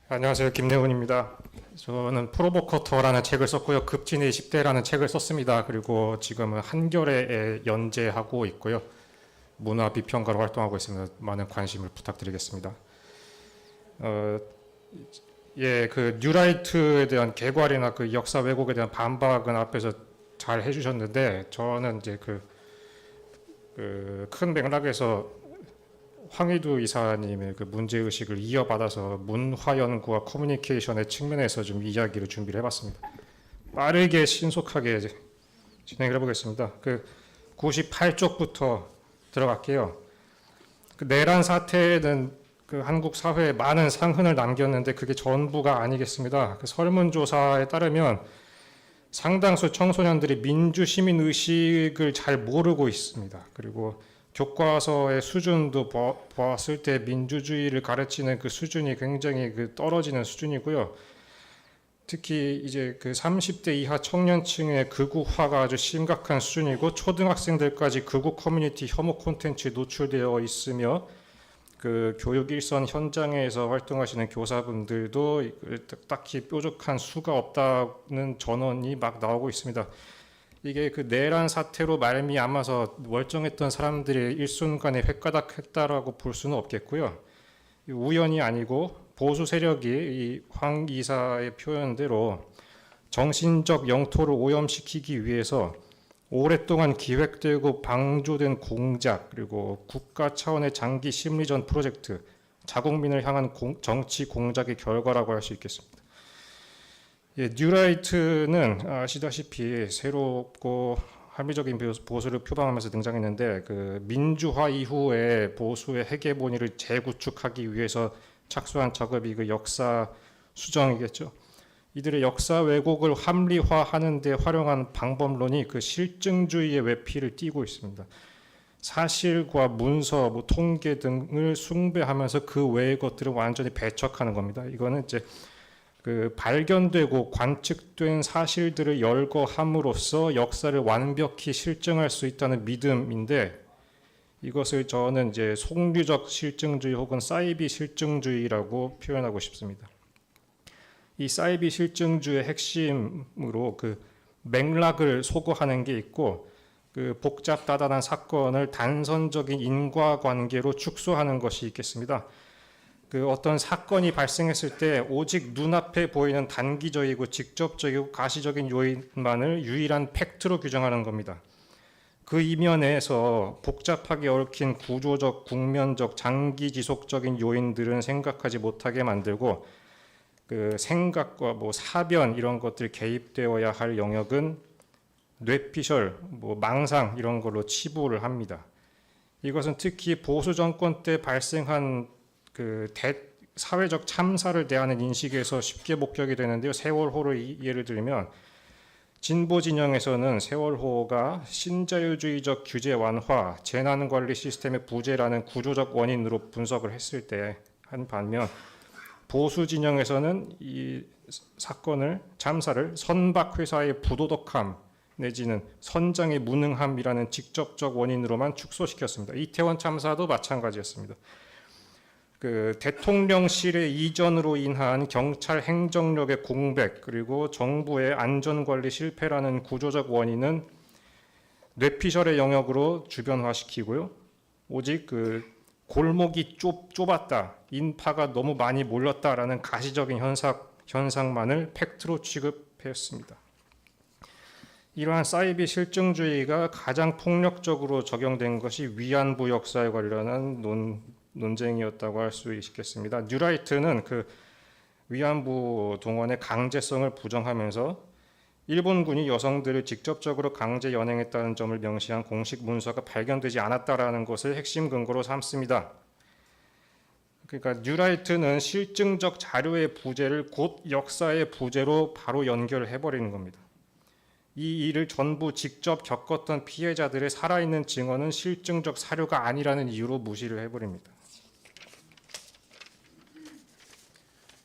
안녕하세요. 김내훈입니다. 저는 프로보커터라는 책을 썼고요. 급진의 20대라는 책을 썼습니다. 그리고 지금은 한겨레에 연재하고 있고요. 문화 비평가로 활동하고 있습니다. 많은 관심을 부탁드리겠습니다. 그 뉴라이트에 대한 개괄이나 그 역사 왜곡에 대한 반박은 앞에서 잘 해주셨는데, 저는 이제 큰 맥락에서 황희두 이사님의 그 문제의식을 이어받아서 문화연구와 커뮤니케이션의 측면에서 좀 이야기를 준비를 해봤습니다. 빠르게 신속하게 진행을 해보겠습니다. 98쪽부터 들어갈게요. 내란 사태는 한국 사회에 많은 상흔을 남겼는데 그게 전부가 아니겠습니다. 설문조사에 따르면 상당수 청소년들이 민주시민 의식을 잘 모르고 있습니다. 그리고 교과서의 수준도 보았을 때 민주주의를 가르치는 그 수준이 굉장히 떨어지는 수준이고요. 특히 이제 30대 이하 청년층의 극우화가 아주 심각한 수준이고, 초등학생들까지 극우 커뮤니티 혐오 콘텐츠에 노출되어 있으며, 교육 일선 현장에서 활동하시는 교사분들도 딱히 뾰족한 수가 없다는 전언이 막 나오고 있습니다. 이게 내란 사태로 말미암아서 멀쩡했던 사람들이 일순간에 획가닥했다라고 볼 수는 없겠고요. 우연이 아니고 보수 세력이 이 황 이사의 표현대로 정신적 영토를 오염시키기 위해서 오랫동안 기획되고 방조된 공작, 그리고 국가 차원의 장기 심리전 프로젝트, 자국민을 향한 정치 공작의 결과라고 할 수 있겠습니다. 뉴라이트는 아시다시피 새롭고 합리적인 보수를 표방하면서 등장했는데, 민주화 이후에 보수의 헤게모니를 재구축하기 위해서 착수한 작업이 역사 수정이겠죠. 이들의 역사 왜곡을 합리화하는 데 활용한 방법론이 실증주의의 외피를 띠고 있습니다. 사실과 문서, 통계 등을 숭배하면서 그 외의 것들을 완전히 배척하는 겁니다. 이거는 이제 발견되고 관측된 사실들을 열거함으로써 역사를 완벽히 실증할 수 있다는 믿음인데, 이것을 저는 이제 속류적 실증주의 혹은 사이비 실증주의라고 표현하고 싶습니다. 이 사이비 실증주의의 핵심으로 맥락을 소거하는 게 있고, 복잡다단한 사건을 단선적인 인과관계로 축소하는 것이 있겠습니다. 어떤 사건이 발생했을 때 오직 눈앞에 보이는 단기적이고 직접적이고 가시적인 요인만을 유일한 팩트로 규정하는 겁니다. 그 이면에서 복잡하게 얽힌 구조적, 국면적, 장기 지속적인 요인들은 생각하지 못하게 만들고, 생각과 사변 이런 것들이 개입되어야 할 영역은 뇌피셜, 망상 이런 걸로 치부를 합니다. 이것은 특히 보수 정권 때 발생한 사회적 참사를 대하는 인식에서 쉽게 목격이 되는데요. 세월호를 예를 들면, 진보 진영에서는 세월호가 신자유주의적 규제 완화, 재난관리 시스템의 부재라는 구조적 원인으로 분석을 했을 때 한 반면, 보수 진영에서는 이 사건을, 참사를 선박회사의 부도덕함 내지는 선장의 무능함이라는 직접적 원인으로만 축소시켰습니다. 이태원 참사도 마찬가지였습니다. 대통령실의 이전으로 인한 경찰 행정력의 공백, 그리고 정부의 안전관리 실패라는 구조적 원인은 뇌피셜의 영역으로 주변화시키고요. 오직 골목이 좁았다, 인파가 너무 많이 몰렸다라는 가시적인 현상만을 팩트로 취급했습니다. 이러한 사이비 실증주의가 가장 폭력적으로 적용된 것이 위안부 역사에 관련한 논쟁이었다고 할 수 있겠습니다. 뉴라이트는 위안부 동원의 강제성을 부정하면서 일본군이 여성들을 직접적으로 강제 연행했다는 점을 명시한 공식 문서가 발견되지 않았다라는 것을 핵심 근거로 삼습니다. 그러니까 뉴라이트는 실증적 자료의 부재를 곧 역사의 부재로 바로 연결해버리는 겁니다. 이 일을 전부 직접 겪었던 피해자들의 살아있는 증언은 실증적 사료가 아니라는 이유로 무시를 해버립니다.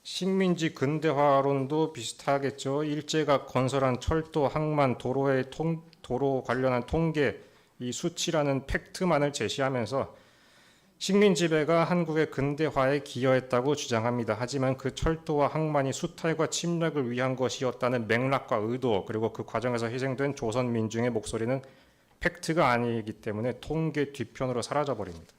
식민지 근대화론도 비슷하겠죠. 일제가 건설한 철도, 항만, 도로 관련한 통계, 이 수치라는 팩트만을 제시하면서 식민 지배가 한국의 근대화에 기여했다고 주장합니다. 하지만 그 철도와 항만이 수탈과 침략을 위한 것이었다는 맥락과 의도, 그리고 그 과정에서 희생된 조선 민중의 목소리는 팩트가 아니기 때문에 통계 뒤편으로 사라져 버립니다.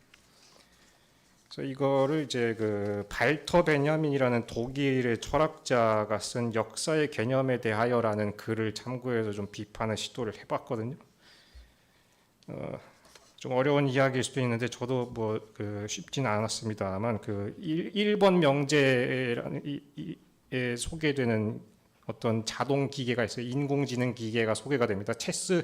그래서 이거를 이제 그 발터 베냐민이라는 독일의 철학자가 쓴 역사의 개념에 대하여라는 글을 참고해서 좀 비판의 시도를 해봤거든요. 좀 어려운 이야기일 수도 있는데 저도 뭐 쉽지는 않았습니다만 그 1번 명제에 소개되는 어떤 자동 기계가 있어요. 인공지능 기계가 소개가 됩니다. 체스에서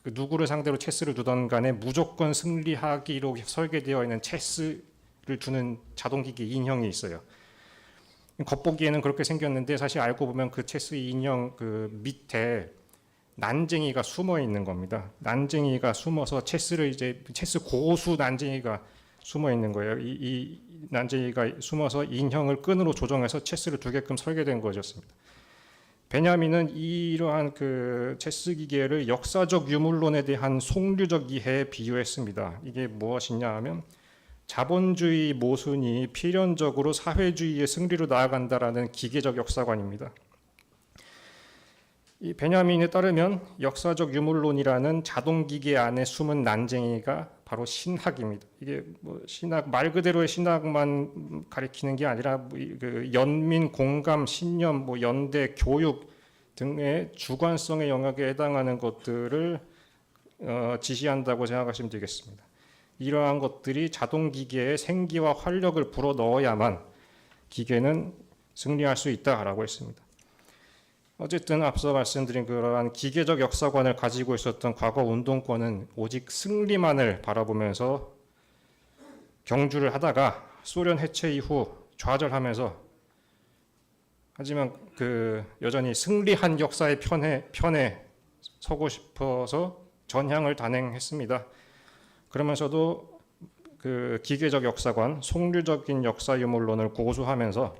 누구를 상대로 체스를 두던 간에 무조건 승리하기로 설계되어 있는 체스를 두는 자동기기 인형이 있어요. 겉보기에는 그렇게 생겼는데 사실 알고 보면 그 체스 인형 그 밑에 난쟁이가 숨어 있는 겁니다. 난쟁이가 숨어서 체스 고수 난쟁이가 숨어 있는 거예요. 이 난쟁이가 숨어서 인형을 끈으로 조정해서 체스를 두게끔 설계된 것이었습니다. 베냐민은 이러한 그 체스 기계를 역사적 유물론에 대한 속류적 이해에 비유했습니다. 이게 무엇이냐 하면 자본주의 모순이 필연적으로 사회주의의 승리로 나아간다라는 기계적 역사관입니다. 이 베냐민에 따르면 역사적 유물론이라는 자동기계 안에 숨은 난쟁이가 바로 신학입니다. 이게 뭐 신학 말 그대로의 신학만 가리키는 게 아니라 그 연민, 공감, 신념, 뭐 연대, 교육 등의 주관성의 영역에 해당하는 것들을 지시한다고 생각하시면 되겠습니다. 이러한 것들이 자동기계에 생기와 활력을 불어 넣어야만 기계는 승리할 수 있다라고 했습니다. 어쨌든 앞서 말씀드린 그러한 기계적 역사관을 가지고 있었던 과거 운동권은 오직 승리만을 바라보면서 경주를 하다가 소련 해체 이후 좌절하면서 하지만 여전히 승리한 역사의 편에 서고 싶어서 전향을 단행했습니다. 그러면서도 그 기계적 역사관, 속류적인 역사 유물론을 고수하면서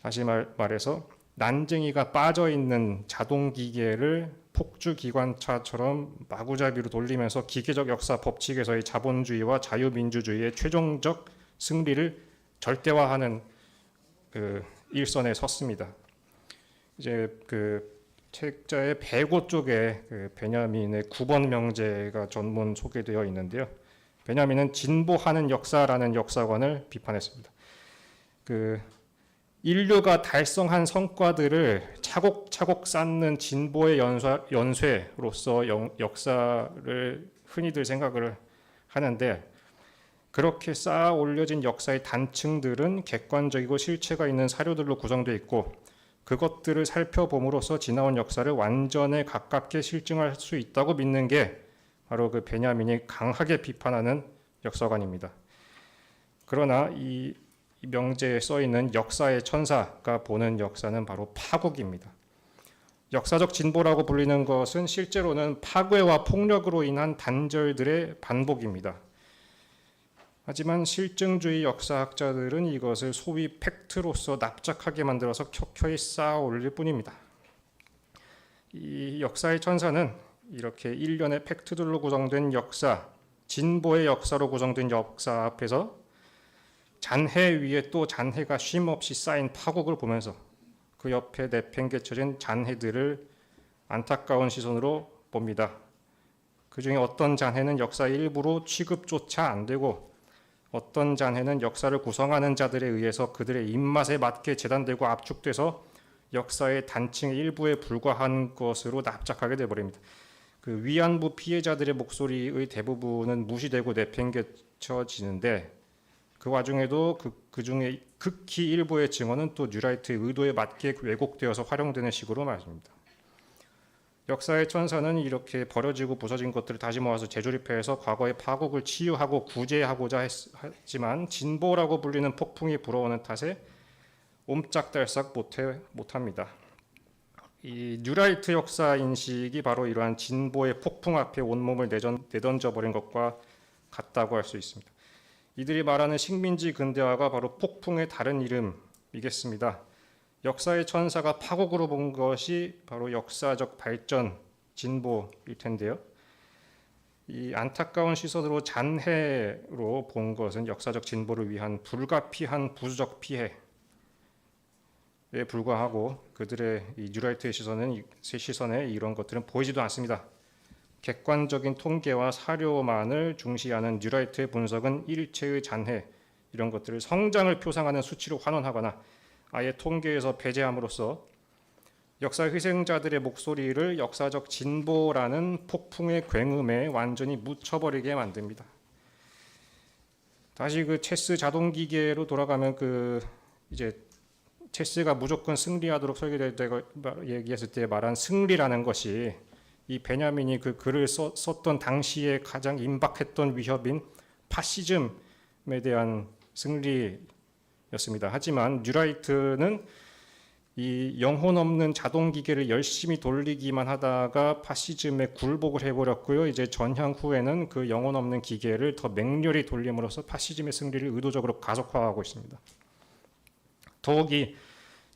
다시 말해서 난쟁이가 빠져있는 자동기계를 폭주기관차처럼 마구잡이로 돌리면서 기계적 역사 법칙에서의 자본주의와 자유민주주의의 최종적 승리를 절대화하는 그 일선에 섰습니다. 이제 그 책자의 배고 쪽에 그 베냐민의 9번 명제가 전문 소개되어 있는데요. 베냐민은 진보하는 역사라는 역사관을 비판했습니다. 인류가 달성한 성과들을 차곡차곡 쌓는 진보의 연쇄로서 역사를 흔히들 생각을 하는데 그렇게 쌓아 올려진 역사의 단층들은 객관적이고 실체가 있는 사료들로 구성되어 있고 그것들을 살펴봄으로써 지나온 역사를 완전에 가깝게 실증할 수 있다고 믿는 게 바로 그 베냐민이 강하게 비판하는 역사관입니다. 그러나 이 명제에 써 있는 역사의 천사가 보는 역사는 바로 파국입니다. 역사적 진보라고 불리는 것은 실제로는 파괴와 폭력으로 인한 단절들의 반복입니다. 하지만 실증주의 역사학자들은 이것을 소위 팩트로서 납작하게 만들어서 켜켜이 쌓아 올릴 뿐입니다. 이 역사의 천사는 이렇게 일련의 팩트들로 구성된 역사, 진보의 역사로 구성된 역사 앞에서 잔해 위에 또 잔해가 쉼없이 쌓인 파국을 보면서 그 옆에 내팽개쳐진 잔해들을 안타까운 시선으로 봅니다. 그 중에 어떤 잔해는 역사의 일부로 취급조차 안 되고 어떤 잔해는 역사를 구성하는 자들에 의해서 그들의 입맛에 맞게 재단되고 압축돼서 역사의 단층의 일부에 불과한 것으로 납작하게 되어버립니다. 그 위안부 피해자들의 목소리의 대부분은 무시되고 내팽개쳐지는데 그 와중에도 그 중에 극히 일부의 증언은 또 뉴라이트의 의도에 맞게 왜곡되어서 활용되는 식으로 말입니다. 역사의 천사는 이렇게 버려지고 부서진 것들을 다시 모아서 재조립해서 과거의 파국을 치유하고 구제하고자 했지만 진보라고 불리는 폭풍이 불어오는 탓에 옴짝달싹 못합니다. 이 뉴라이트 역사 인식이 바로 이러한 진보의 폭풍 앞에 온몸을 내던져버린 것과 같다고 할 수 있습니다. 이들이 말하는 식민지 근대화가 바로 폭풍의 다른 이름이겠습니다. 역사의 천사가 파국으로 본 것이 바로 역사적 발전, 진보일 텐데요. 이 안타까운 시선으로 잔해로 본 것은 역사적 진보를 위한 불가피한 부수적 피해에 불과하고 그들의 이 뉴라이트의 시선에 이런 것들은 보이지도 않습니다. 객관적인 통계와 사료만을 중시하는 뉴라이트의 분석은 일체의 잔해 이런 것들을 성장을 표상하는 수치로 환원하거나 아예 통계에서 배제함으로써 역사 희생자들의 목소리를 역사적 진보라는 폭풍의 굉음에 완전히 묻혀버리게 만듭니다. 다시 그 체스 자동 기계로 돌아가면 이제 체스가 무조건 승리하도록 설계될 때 얘기했을 때 말한 승리라는 것이 이 베냐민이 그 글을 썼던 당시에 가장 임박했던 위협인 파시즘에 대한 승리였습니다. 하지만 뉴라이트는 이 영혼 없는 자동 기계를 열심히 돌리기만 하다가 파시즘에 굴복을 해버렸고요. 이제 전향 후에는 그 영혼 없는 기계를 더 맹렬히 돌림으로써 파시즘의 승리를 의도적으로 가속화하고 있습니다. 더욱이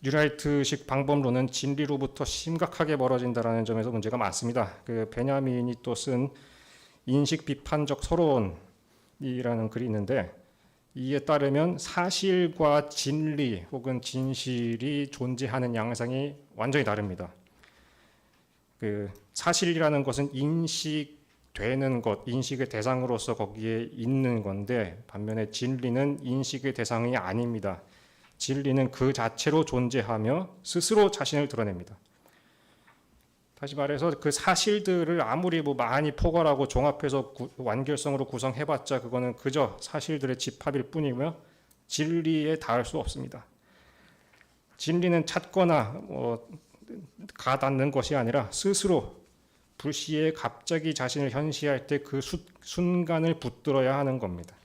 뉴라이트식 방법론은 진리로부터 심각하게 멀어진다는 점에서 문제가 많습니다. 그 베냐민이 또 쓴 인식 비판적 서론이라는 글이 있는데 이에 따르면 사실과 진리 혹은 진실이 존재하는 양상이 완전히 다릅니다. 그 사실이라는 것은 인식되는 것, 인식의 대상으로서 거기에 있는 건데 반면에 진리는 인식의 대상이 아닙니다. 진리는 그 자체로 존재하며 스스로 자신을 드러냅니다. 다시 말해서 그 사실들을 아무리 많이 포괄하고 종합해서 완결성으로 구성해봤자 그거는 그저 사실들의 집합일 뿐이며 진리에 닿을 수 없습니다. 진리는 찾거나 가닿는 것이 아니라 스스로 불시에 갑자기 자신을 현시할 때 그 순간을 붙들어야 하는 겁니다.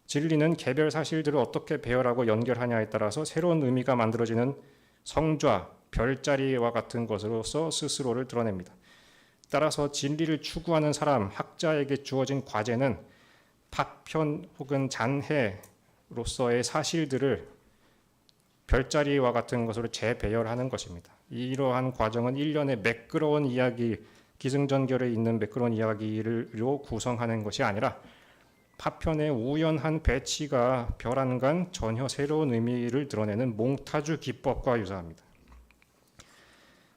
진리는 개별 사실들을 어떻게 배열하고 연결하냐에 따라서 새로운 의미가 만들어지는 성좌, 별자리와 같은 것으로서 스스로를 드러냅니다. 따라서 진리를 추구하는 사람, 학자에게 주어진 과제는 파편 혹은 잔해로서의 사실들을 별자리와 같은 것으로 재배열하는 것입니다. 이러한 과정은 일련의 매끄러운 이야기, 기승전결에 있는 매끄러운 이야기로 구성하는 것이 아니라 파편의 우연한 배치가 별안간 전혀 새로운 의미를 드러내는 몽타주 기법과 유사합니다.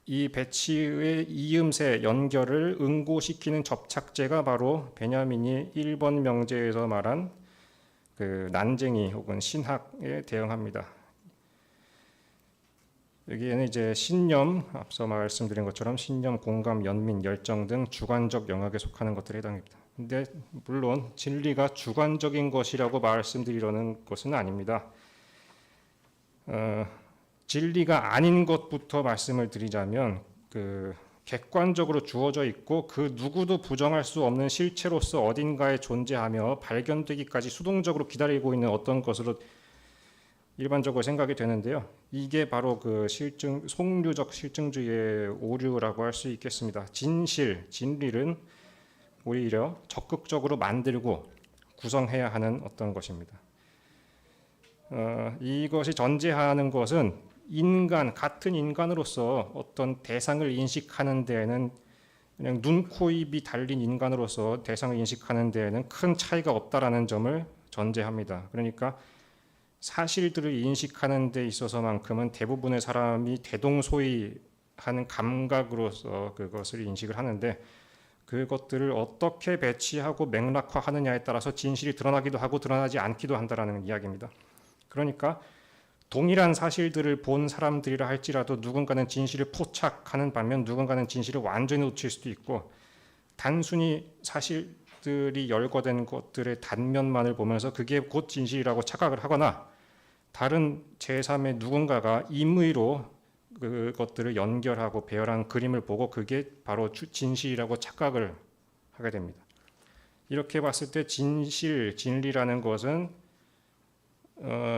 이 배치의 이음새 연결을 응고시키는 접착제가 바로 베냐민이 1번 명제에서 말한 그 난쟁이 혹은 신학에 대응합니다. 여기에는 이제 신념, 앞서 말씀드린 것처럼 신념, 공감, 연민, 열정 등 주관적 영역에 속하는 것들에 해당합니다. 근데 물론 진리가 주관적인 것이라고 말씀드리려는 것은 아닙니다. 진리가 아닌 것부터 말씀을 드리자면 객관적으로 주어져 있고 그 누구도 부정할 수 없는 실체로서 어딘가에 존재하며 발견되기까지 수동적으로 기다리고 있는 어떤 것으로 일반적으로 생각이 되는데요. 이게 바로 그 속류적 실증주의의 오류라고 할 수 있겠습니다. 진리는 오히려 적극적으로 만들고 구성해야 하는 어떤 것입니다. 이것이 전제하는 것은 같은 인간으로서 어떤 대상을 인식하는 데에는 그냥 눈, 코, 입이 달린 인간으로서 대상을 인식하는 데에는 큰 차이가 없다라는 점을 전제합니다. 그러니까 사실들을 인식하는 데 있어서만큼은 대부분의 사람이 대동소이하는 감각으로서 그것을 인식을 하는데 그것들을 어떻게 배치하고 맥락화하느냐에 따라서 진실이 드러나기도 하고 드러나지 않기도 한다는 이야기입니다. 그러니까 동일한 사실들을 본 사람들이라 할지라도 누군가는 진실을 포착하는 반면 누군가는 진실을 완전히 놓칠 수도 있고 단순히 사실들이 열거된 것들의 단면만을 보면서 그게 곧 진실이라고 착각을 하거나 다른 제3의 누군가가 임의로 그것들을 연결하고 배열한 그림을 보고 그게 바로 진실이라고 착각을 하게 됩니다. 이렇게 봤을 때 진리라는 것은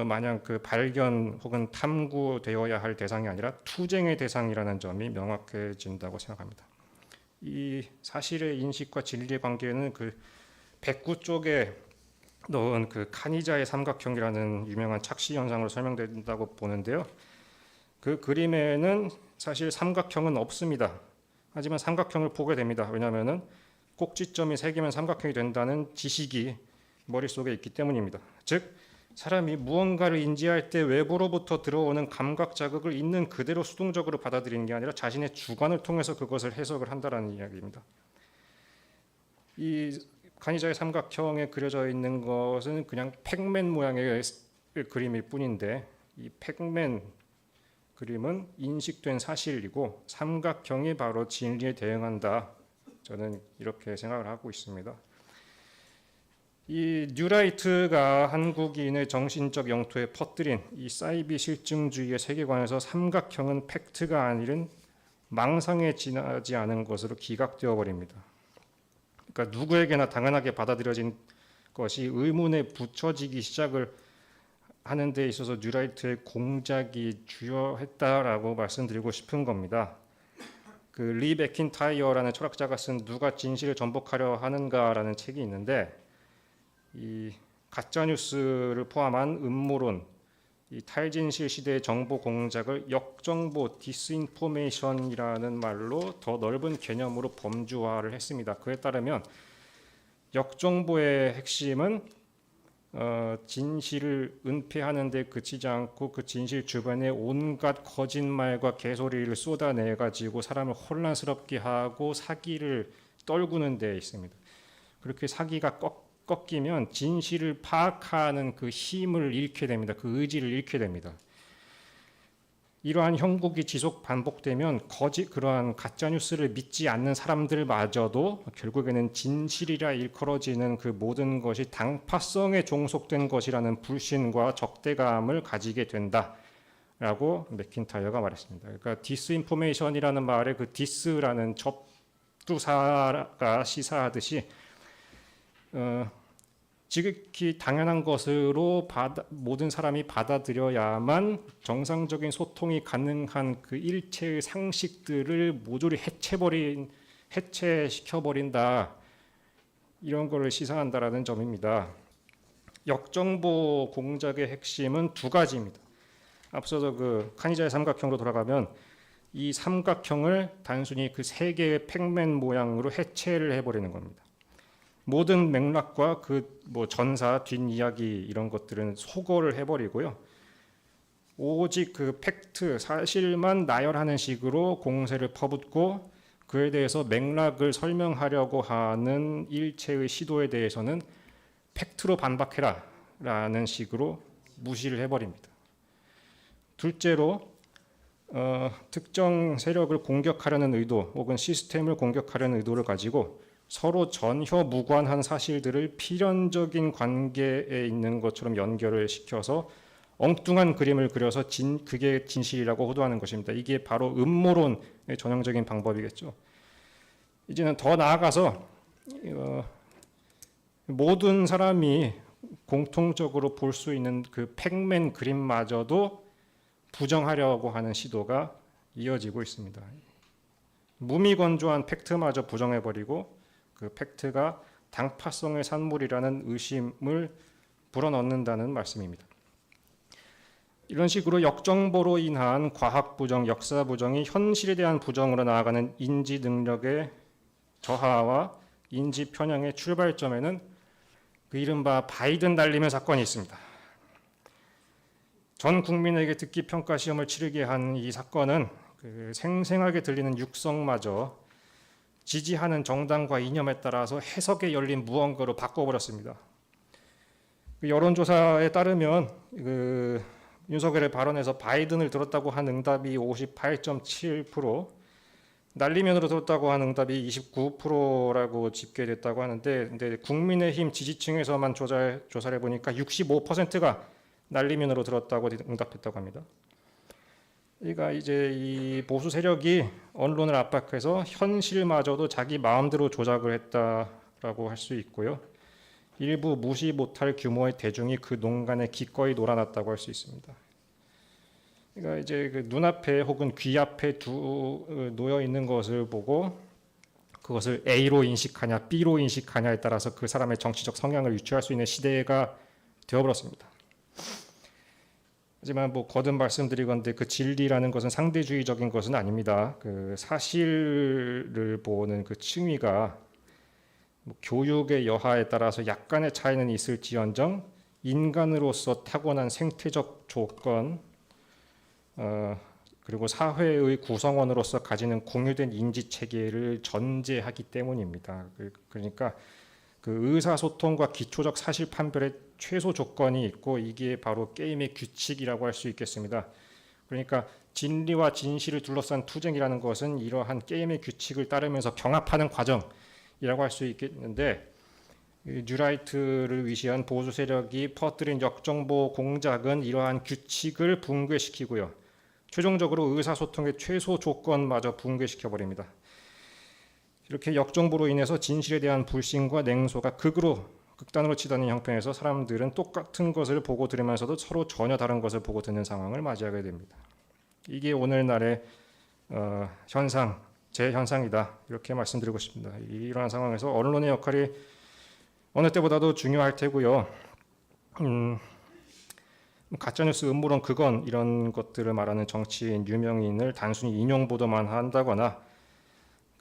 마냥 그 발견 혹은 탐구되어야 할 대상이 아니라 투쟁의 대상이라는 점이 명확해진다고 생각합니다. 이 사실의 인식과 진리의 관계는 그 백구 쪽에 넣은 그 카니자의 삼각형이라는 유명한 착시 현상으로 설명된다고 보는데요. 그 그림에는 사실 삼각형은 없습니다. 하지만 삼각형을 보게 됩니다. 왜냐하면은 꼭지점이 3개면 삼각형이 된다는 지식이 머릿속에 있기 때문입니다. 즉 사람이 무언가를 인지할 때 외부로부터 들어오는 감각 자극을 있는 그대로 수동적으로 받아들이는 게 아니라 자신의 주관을 통해서 그것을 해석을 한다는 이야기입니다. 이 간이자의 삼각형에 그려져 있는 것은 그냥 팩맨 모양의 그림일 뿐인데 이 팩맨 그림은 인식된 사실이고 삼각형이 바로 진리에 대응한다. 저는 이렇게 생각을 하고 있습니다. 이 뉴라이트가 한국인의 정신적 영토에 퍼뜨린 이 사이비 실증주의의 세계관에서 삼각형은 팩트가 아니른 망상에 지나지 않은 것으로 기각되어 버립니다. 그러니까 누구에게나 당연하게 받아들여진 것이 의문에 붙여지기 시작을 하는 데 있어서 뉴라이트의 공작이 주요했다라고 말씀드리고 싶은 겁니다. 그 리 맥킨타이어라는 철학자가 쓴 누가 진실을 전복하려 하는가라는 책이 있는데 이 가짜뉴스를 포함한 음모론, 이 탈진실 시대의 정보 공작을 역정보 디스인포메이션이라는 말로 더 넓은 개념으로 범주화를 했습니다. 그에 따르면 역정보의 핵심은 진실을 은폐하는 데 그치지 않고 그 진실 주변에 온갖 거짓말과 개소리를 쏟아내 가지고 사람을 혼란스럽게 하고 사기를 떨구는 데 있습니다. 그렇게 사기가 꺾이면 진실을 파악하는 그 힘을 잃게 됩니다. 그 의지를 잃게 됩니다. 이러한 형국이 지속 반복되면 그러한 가짜뉴스를 믿지 않는 사람들마저도 결국에는 진실이라 일컬어지는 그 모든 것이 당파성에 종속된 것이라는 불신과 적대감을 가지게 된다라고 맥킨타이어가 말했습니다. 그러니까 디스인포메이션이라는 말에 그 디스라는 접두사가 시사하듯이 지극히 당연한 것으로 모든 사람이 받아들여야만 정상적인 소통이 가능한 그 일체의 상식들을 모조리 해체시켜버린다. 이런 거를 시사한다라는 점입니다. 역정보 공작의 핵심은 두 가지입니다. 앞서서 그 카니자의 삼각형으로 돌아가면 이 삼각형을 단순히 그 세 개의 팩맨 모양으로 해체를 해버리는 겁니다. 모든 맥락과 그 뭐 전사, 뒷이야기 이런 것들은 소거를 해버리고요. 오직 그 팩트, 사실만 나열하는 식으로 공세를 퍼붓고 그에 대해서 맥락을 설명하려고 하는 일체의 시도에 대해서는 팩트로 반박해라 라는 식으로 무시를 해버립니다. 둘째로 특정 세력을 공격하려는 의도 혹은 시스템을 공격하려는 의도를 가지고 서로 전혀 무관한 사실들을 필연적인 관계에 있는 것처럼 연결을 시켜서 엉뚱한 그림을 그려서 그게 진실이라고 호도하는 것입니다. 이게 바로 음모론의 전형적인 방법이겠죠. 이제는 더 나아가서 모든 사람이 공통적으로 볼 수 있는 그 팩맨 그림마저도 부정하려고 하는 시도가 이어지고 있습니다. 무미건조한 팩트마저 부정해버리고 그 팩트가 당파성의 산물이라는 의심을 불어넣는다는 말씀입니다. 이런 식으로 역정보로 인한 과학 부정, 역사 부정이 현실에 대한 부정으로 나아가는 인지 능력의 저하와 인지 편향의 출발점에는 그 이른바 바이든 날리면 사건이 있습니다. 전 국민에게 듣기 평가 시험을 치르게 한 이 사건은 그 생생하게 들리는 육성마저 지지하는 정당과 이념에 따라서 해석에 열린 무언가로 바꿔버렸습니다. 그 여론조사에 따르면 그 윤석열의 발언에서 바이든을 들었다고 한 응답이 58.7%, 날리면으로 들었다고 한 응답이 29%라고 집계됐다고 하는데, 근데 국민의힘 지지층에서만 조사를 해보니까 65%가 날리면으로 들었다고 응답했다고 합니다. 그러니까 이제 이 보수 세력이 언론을 압박해서 현실마저도 자기 마음대로 조작을 했다라고 할 수 있고요. 일부 무시 못할 규모의 대중이 그 농간에 기꺼이 놀아났다고 할 수 있습니다. 그러니까 이제 그 눈앞에 혹은 귀 앞에 놓여 있는 것을 보고 그것을 A로 인식하냐 B로 인식하냐에 따라서 그 사람의 정치적 성향을 유추할 수 있는 시대가 되어버렸습니다. 하지만 뭐 거듭 말씀드리건대 그 진리라는 것은 상대주의적인 것은 아닙니다. 그 사실을 보는 그 층위가 교육의 여하에 따라서 약간의 차이는 있을지언정 인간으로서 타고난 생태적 조건 그리고 사회의 구성원으로서 가지는 공유된 인지 체계를 전제하기 때문입니다. 그러니까 그 의사소통과 기초적 사실 판별의 최소 조건이 있고 이게 바로 게임의 규칙이라고 할 수 있겠습니다. 그러니까 진리와 진실을 둘러싼 투쟁이라는 것은 이러한 게임의 규칙을 따르면서 경합하는 과정이라고 할 수 있겠는데, 뉴라이트를 위시한 보수 세력이 퍼뜨린 역정보 공작은 이러한 규칙을 붕괴시키고요, 최종적으로 의사소통의 최소 조건마저 붕괴시켜 버립니다. 이렇게 역정보로 인해서 진실에 대한 불신과 냉소가 극단으로 치닫는 형편에서 사람들은 똑같은 것을 보고 들으면서도 서로 전혀 다른 것을 보고 듣는 상황을 맞이하게 됩니다. 이게 오늘날의 제 현상이다, 이렇게 말씀드리고 싶습니다. 이러한 상황에서 언론의 역할이 어느 때보다도 중요할 테고요. 가짜뉴스, 음모론, 극언 이런 것들을 말하는 정치인, 유명인을 단순히 인용 보도만 한다거나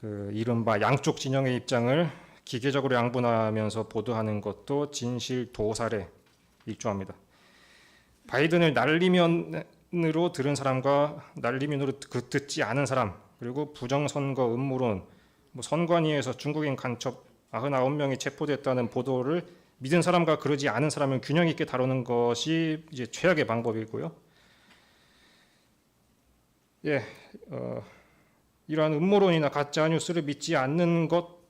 이른바 양쪽 진영의 입장을 기계적으로 양분하면서 보도하는 것도 진실 도살에 일조합니다. 바이든을 날리면으로 들은 사람과 날리면으로 듣지 않은 사람, 그리고 부정선거 음모론, 선관위에서 중국인 간첩 99명이 체포됐다는 보도를 믿은 사람과 그러지 않은 사람을 균형 있게 다루는 것이 이제 최악의 방법이고요. 이러한 음모론이나 가짜 뉴스를 믿지 않는 것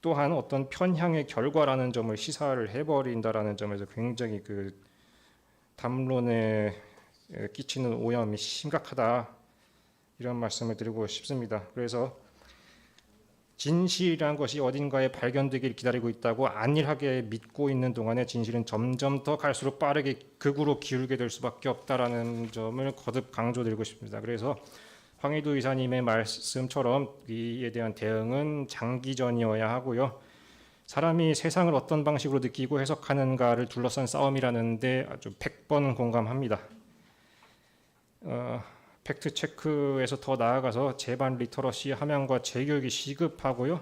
또한 어떤 편향의 결과라는 점을 시사를 해버린다라는 점에서 굉장히 담론에 끼치는 오염이 심각하다, 이런 말씀을 드리고 싶습니다. 그래서 진실이란 것이 어딘가에 발견되길 기다리고 있다고 안일하게 믿고 있는 동안에 진실은 점점 더 갈수록 빠르게 극으로 기울게 될 수밖에 없다라는 점을 거듭 강조드리고 싶습니다. 그래서 황희도 이사님의 말씀처럼 이에 대한 대응은 장기전이어야 하고요. 사람이 세상을 어떤 방식으로 느끼고 해석하는가를 둘러싼 싸움이라는 데 아주 100번 공감합니다. 팩트 체크에서 더 나아가서 재반 리터러시 함양과 재교육이 시급하고요.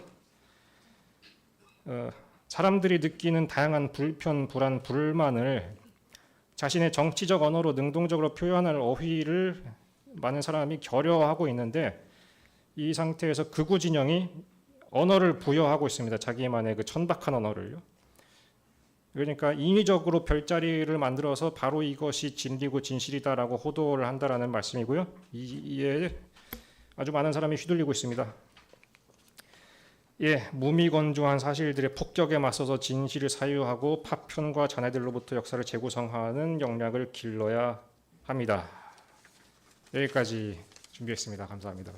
사람들이 느끼는 다양한 불편, 불안, 불만을 자신의 정치적 언어로 능동적으로 표현할 어휘를 많은 사람이 결여하고 있는데, 이 상태에서 극우 진영이 언어를 부여하고 있습니다. 자기만의 천박한 언어를요. 그러니까 인위적으로 별자리를 만들어서 바로 이것이 진리고 진실이다라고 호도를 한다라는 말씀이고요. 이에 아주 많은 사람이 휘둘리고 있습니다. 무미건조한 사실들의 폭격에 맞서서 진실을 사유하고 파편과 잔해들로부터 역사를 재구성하는 역량을 길러야 합니다. 여기까지 준비했습니다. 감사합니다.